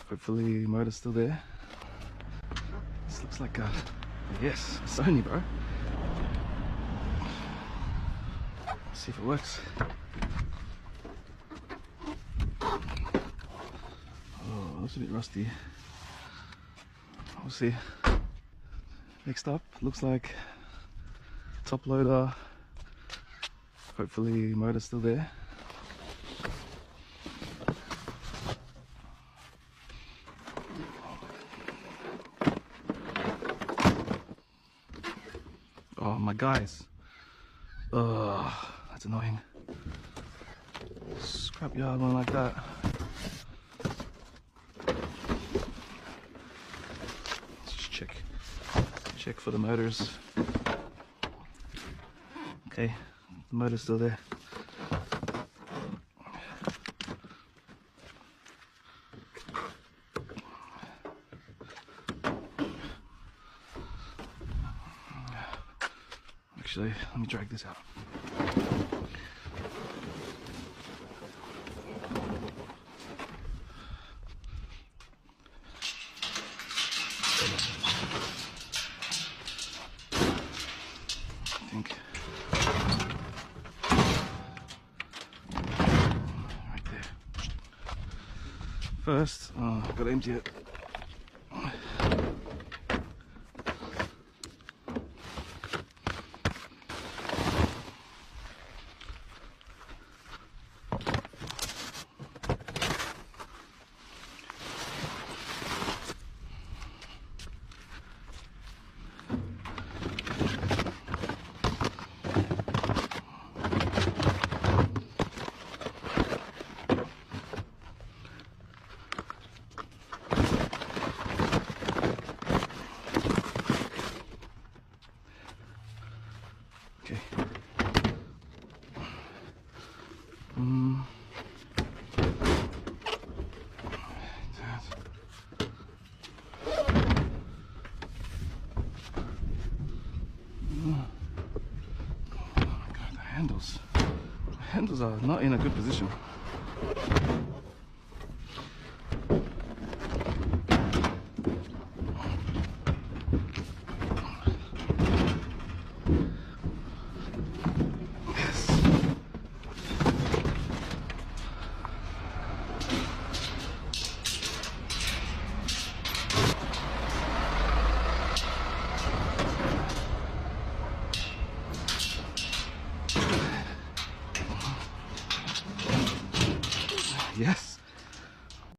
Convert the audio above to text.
Hopefully motor's still there. This looks like a, yes, a Sony, bro. Let's see if it works. Oh, looks a bit rusty. We'll see. Next up, looks like top loader. Hopefully motor's still there. Oh my guys. That's annoying. Scrapyard one like that. Let's just check for the motors. Okay, the motor's still there. Actually, let me drag this out. I think right there. First, I've got to empty it. Okay. God, the handles are not in a good position.